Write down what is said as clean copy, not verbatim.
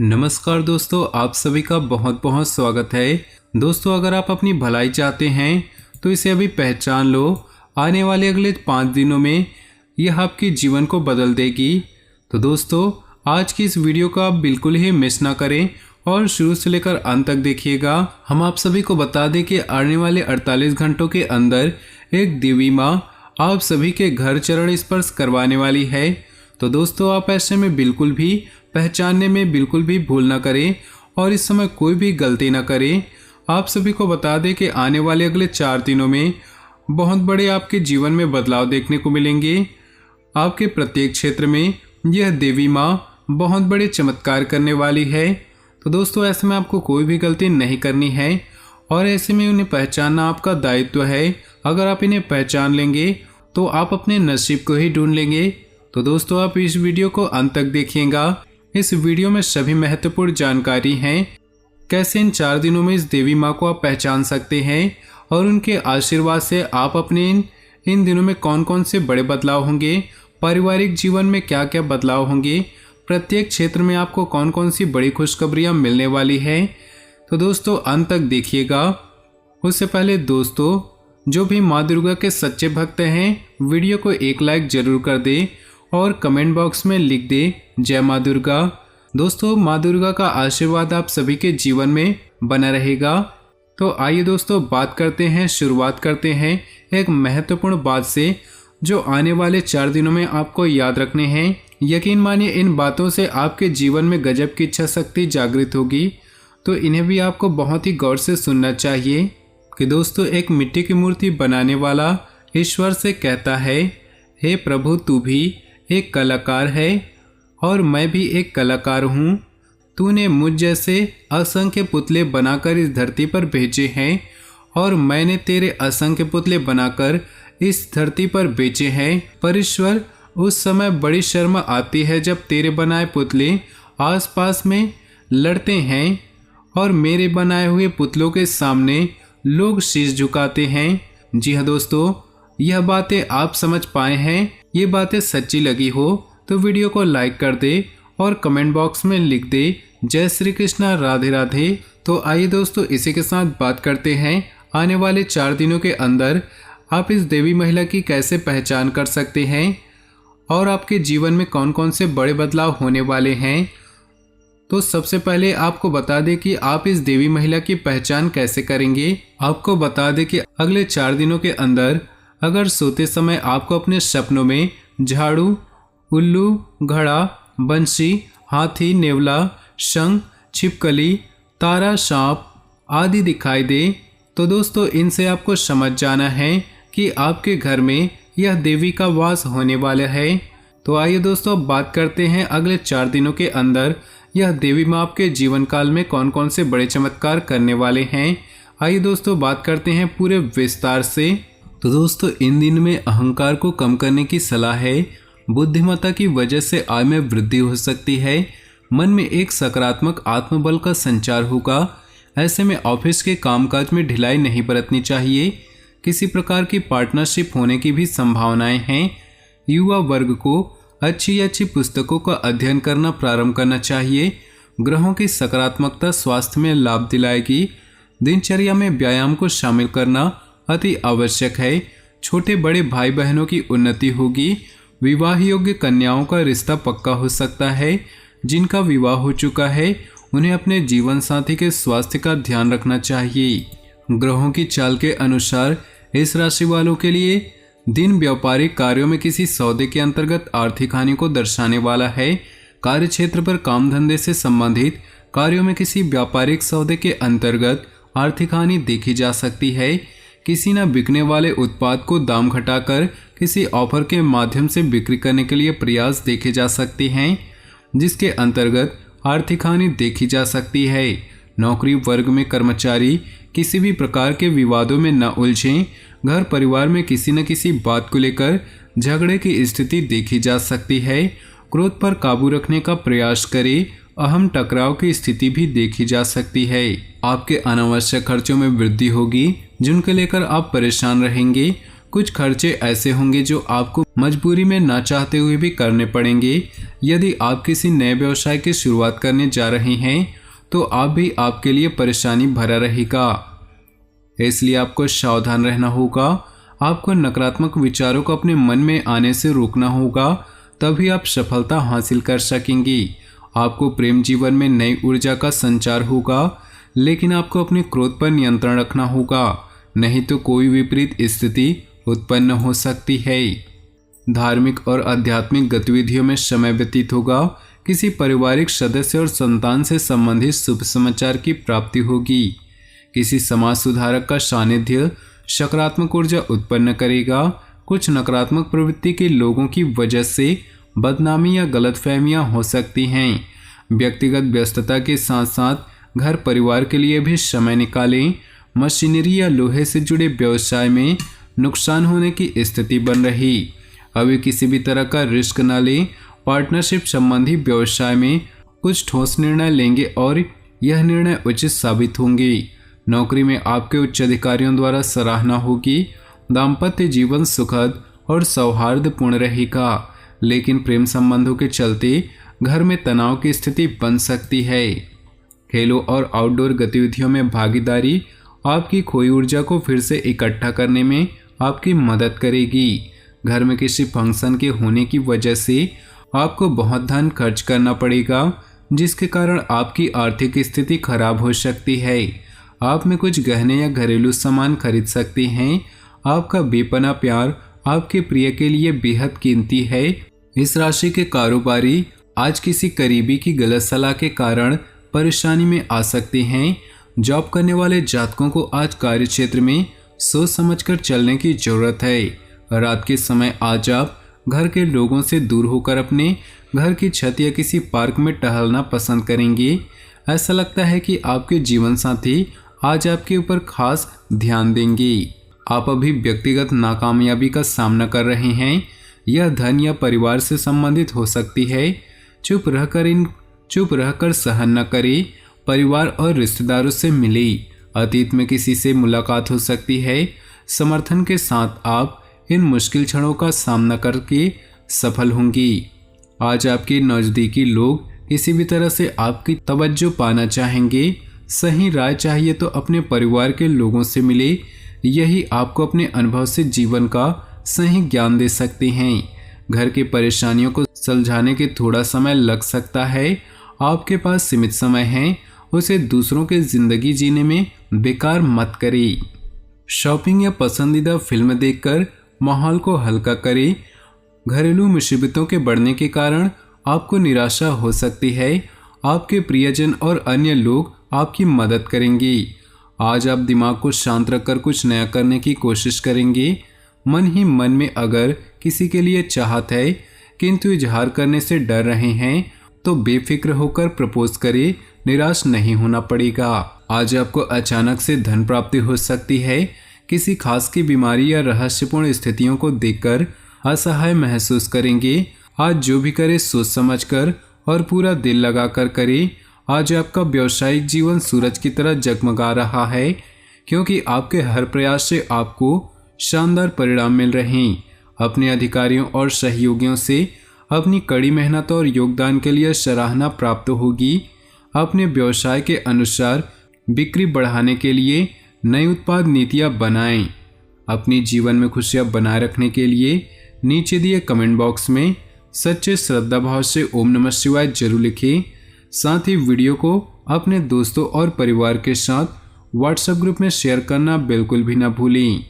नमस्कार दोस्तों, आप सभी का बहुत बहुत स्वागत है। दोस्तों, अगर आप अपनी भलाई चाहते हैं तो इसे अभी पहचान लो। आने वाले अगले 5 दिनों में यह आपके जीवन को बदल देगी। तो दोस्तों, आज की इस वीडियो को आप बिल्कुल ही मिस ना करें और शुरू से लेकर अंत तक देखिएगा। हम आप सभी को बता दें कि आने वाले 48 घंटों के अंदर एक देवी माँ आप सभी के घर चरण स्पर्श करवाने वाली है। तो दोस्तों, आप ऐसे में बिल्कुल भी पहचानने में बिल्कुल भी भूल ना करें और इस समय कोई भी गलती ना करें। आप सभी को बता दें कि आने वाले अगले 4 दिनों में बहुत बड़े आपके जीवन में बदलाव देखने को मिलेंगे। आपके प्रत्येक क्षेत्र में यह देवी माँ बहुत बड़े चमत्कार करने वाली है। तो दोस्तों, ऐसे में आपको कोई भी गलती नहीं करनी है और ऐसे में उन्हें पहचानना आपका दायित्व है। अगर आप इन्हें पहचान लेंगे तो आप अपने नसीब को ही ढूंढ लेंगे। तो दोस्तों, आप इस वीडियो को अंत तक देखिएगा। इस वीडियो में सभी महत्वपूर्ण जानकारी हैं। कैसे इन 4 दिनों में इस देवी माँ को आप पहचान सकते हैं और उनके आशीर्वाद से आप अपने इन दिनों में कौन कौन से बड़े बदलाव होंगे, पारिवारिक जीवन में क्या क्या बदलाव होंगे, प्रत्येक क्षेत्र में आपको कौन कौन सी बड़ी खुशखबरियाँ मिलने वाली है। तो दोस्तों, अंत तक देखिएगा। उससे पहले दोस्तों, जो भी माँ दुर्गा के सच्चे भक्त हैं, वीडियो को एक लाइक जरूर कर दे और कमेंट बॉक्स में लिख दे जय माँ दुर्गा। दोस्तों, माँ दुर्गा का आशीर्वाद आप सभी के जीवन में बना रहेगा। तो आइए दोस्तों, शुरुआत करते हैं एक महत्वपूर्ण बात से जो आने वाले 4 दिनों में आपको याद रखने हैं। यकीन मानिए, इन बातों से आपके जीवन में गजब की इच्छा शक्ति जागृत होगी। तो इन्हें भी आपको बहुत ही गौर से सुनना चाहिए कि दोस्तों, एक मिट्टी की मूर्ति बनाने वाला ईश्वर से कहता है, हे प्रभु, तू भी एक कलाकार है और मैं भी एक कलाकार हूँ। तूने मुझ जैसे असंख्य पुतले बनाकर इस धरती पर भेजे हैं और मैंने तेरे असंख्य पुतले बनाकर इस धरती पर बेचे हैं। पर ईश्वर, उस समय बड़ी शर्म आती है जब तेरे बनाए पुतले आसपास में लड़ते हैं और मेरे बनाए हुए पुतलों के सामने लोग शीश झुकाते हैं। जी हाँ दोस्तों, यह बातें आप समझ पाए हैं, ये बातें सच्ची लगी हो तो वीडियो को लाइक कर दे और कमेंट बॉक्स में लिख दे जय श्री कृष्णा, राधे राधे। तो आइए दोस्तों, इसी के साथ बात करते हैं आने वाले 4 दिनों के अंदर आप इस देवी महिला की कैसे पहचान कर सकते हैं और आपके जीवन में कौन कौन से बड़े बदलाव होने वाले हैं। तो सबसे पहले आपको बता दें कि आप इस देवी महिला की पहचान कैसे करेंगे। आपको बता दें कि अगले 4 दिनों के अंदर अगर सोते समय आपको अपने सपनों में झाड़ू, उल्लू, घड़ा, बंसी, हाथी, नेवला, शंख, छिपकली, तारा, सांप आदि दिखाई दे तो दोस्तों, इनसे आपको समझ जाना है कि आपके घर में यह देवी का वास होने वाला है। तो आइए दोस्तों, अब बात करते हैं अगले 4 दिनों के अंदर यह देवी माँ आपके जीवन काल में कौन कौन से बड़े चमत्कार करने वाले हैं। आइए दोस्तों, बात करते हैं पूरे विस्तार से। तो दोस्तों, इन दिन में अहंकार को कम करने की सलाह है। बुद्धिमत्ता की वजह से आय में वृद्धि हो सकती है। मन में एक सकारात्मक आत्मबल का संचार होगा। ऐसे में ऑफिस के कामकाज में ढिलाई नहीं बरतनी चाहिए। किसी प्रकार की पार्टनरशिप होने की भी संभावनाएं हैं। युवा वर्ग को अच्छी पुस्तकों का अध्ययन करना प्रारंभ करना चाहिए। ग्रहों की सकारात्मकता स्वास्थ्य में लाभ दिलाएगी। दिनचर्या में व्यायाम को शामिल करना अति आवश्यक है। छोटे बड़े भाई बहनों की उन्नति होगी। विवाह योग्य कन्याओं का रिश्ता पक्का हो सकता है। जिनका विवाह हो चुका है उन्हें अपने जीवन साथी के स्वास्थ्य का ध्यान रखना चाहिए। ग्रहों की चाल के अनुसार इस राशि वालों के लिए दिन व्यापारिक कार्यों में किसी सौदे के अंतर्गत आर्थिक हानि को दर्शाने वाला है। कार्य क्षेत्र पर काम धंधे से संबंधित कार्यों में किसी व्यापारिक सौदे के अंतर्गत आर्थिक हानि देखी जा सकती है। किसी न बिकने वाले उत्पाद को दाम घटाकर किसी ऑफर के माध्यम से बिक्री करने के लिए प्रयास देखे जा सकते हैं, जिसके अंतर्गत आर्थिक हानि देखी जा सकती है। नौकरी वर्ग में कर्मचारी किसी भी प्रकार के विवादों में न उलझें। घर परिवार में किसी न किसी बात को लेकर झगड़े की स्थिति देखी जा सकती है। क्रोध पर काबू रखने का प्रयास करें। अहम टकराव की स्थिति भी देखी जा सकती है। आपके अनावश्यक खर्चों में वृद्धि होगी जिनको लेकर आप परेशान रहेंगे। कुछ खर्चे ऐसे होंगे जो आपको मजबूरी में ना चाहते हुए भी करने पड़ेंगे। यदि आप किसी नए व्यवसाय की शुरुआत करने जा रहे हैं तो आप भी आपके लिए परेशानी भरा रहेगा, इसलिए आपको सावधान रहना होगा। आपको नकारात्मक विचारों को अपने मन में आने से रोकना होगा, तभी आप सफलता हासिल कर सकेंगे। आपको प्रेम जीवन में नई ऊर्जा का संचार होगा, लेकिन आपको अपने क्रोध पर नियंत्रण रखना होगा, नहीं तो कोई विपरीत स्थिति उत्पन्न हो सकती है। धार्मिक और आध्यात्मिक गतिविधियों में समय व्यतीत होगा। किसी पारिवारिक सदस्य और संतान से संबंधित शुभ समाचार की प्राप्ति होगी। किसी समाज सुधारक का सानिध्य सकारात्मक ऊर्जा उत्पन्न करेगा। कुछ नकारात्मक प्रवृत्ति के लोगों की वजह से बदनामी या गलतफहमियां हो सकती हैं। व्यक्तिगत व्यस्तता के साथ साथ घर परिवार के लिए भी समय निकालें। मशीनरी या लोहे से जुड़े व्यवसाय में नुकसान होने की स्थिति बन रही। अभी किसी भी तरह का रिस्क न लें। पार्टनरशिप संबंधी व्यवसाय में कुछ ठोस निर्णय लेंगे और यह निर्णय उचित साबित होंगे। नौकरी में आपके उच्च अधिकारियों द्वारा सराहना होगी। दाम्पत्य जीवन सुखद और सौहार्दपूर्ण रहेगा, लेकिन प्रेम संबंधों के चलते घर में तनाव की स्थिति बन सकती है। खेलों और आउटडोर गतिविधियों में भागीदारी आपकी खोई ऊर्जा को फिर से इकट्ठा करने में आपकी मदद करेगी। घर में किसी फंक्शन के होने की वजह से आपको बहुत धन खर्च करना पड़ेगा, जिसके कारण आपकी आर्थिक स्थिति खराब हो सकती है। आप में कुछ गहने या घरेलू सामान खरीद सकते हैं। आपका बेपनाह प्यार आपके प्रिय के लिए बेहद कीमती है। इस राशि के कारोबारी आज किसी करीबी की गलत सलाह के कारण परेशानी में आ सकते हैं। जॉब करने वाले जातकों को आज कार्य क्षेत्र में सोच समझकर चलने की जरूरत है। रात के समय आज आप घर के लोगों से दूर होकर अपने घर की छत या किसी पार्क में टहलना पसंद करेंगे। ऐसा लगता है कि आपके जीवन साथी आज आपके ऊपर खास ध्यान देंगे। आप अभी व्यक्तिगत नाकामयाबी का सामना कर रहे हैं। यह धन या परिवार से संबंधित हो सकती है। चुप रहकर सहन न करें। परिवार और रिश्तेदारों से मिले। अतीत में किसी से मुलाकात हो सकती है। समर्थन के साथ आप इन मुश्किल क्षणों का सामना करके सफल होंगी। आज आपके नज़दीकी लोग किसी भी तरह से आपकी तवज्जो पाना चाहेंगे। सही राय चाहिए तो अपने परिवार के लोगों से मिले। यही आपको अपने अनुभव से जीवन का सही ज्ञान दे सकते हैं। घर की परेशानियों को सुलझाने के थोड़ा समय लग सकता है। आपके पास सीमित समय है, उसे दूसरों के जिंदगी जीने में बेकार मत करें। शॉपिंग या पसंदीदा फिल्म देखकर माहौल को हल्का करें। घरेलू मुसीबतों के बढ़ने के कारण आपको निराशा हो सकती है। आपके प्रियजन और अन्य लोग आपकी मदद करेंगे। आज आप दिमाग को शांत रखकर कुछ नया करने की कोशिश करेंगे। मन ही मन में अगर किसी के लिए चाहत है किंतु इजहार करने से डर रहे हैं तो बेफिक्र होकर प्रपोज करें। निराश नहीं होना पड़ेगा। आज आपको अचानक से धन प्राप्ति हो सकती है। किसी खास की बीमारी या रहस्यपूर्ण स्थितियों को देखकर असहाय महसूस करेंगे। आज जो भी करे सोच समझकर और पूरा दिल लगाकर करे। आज आपका व्यावसायिक जीवन सूरज की तरह जगमगा रहा है, क्योंकि आपके हर प्रयास से आपको शानदार परिणाम मिल रहे हैं। अपने अधिकारियों और सहयोगियों से अपनी कड़ी मेहनत और योगदान के लिए सराहना प्राप्त होगी। अपने व्यवसाय के अनुसार बिक्री बढ़ाने के लिए नई उत्पाद नीतियाँ बनाएं। अपनी जीवन में खुशियाँ बनाए रखने के लिए नीचे दिए कमेंट बॉक्स में सच्चे श्रद्धा भाव से ओम नमः शिवाय जरूर लिखें। साथ ही वीडियो को अपने दोस्तों और परिवार के साथ व्हाट्सएप ग्रुप में शेयर करना बिल्कुल भी ना भूलें।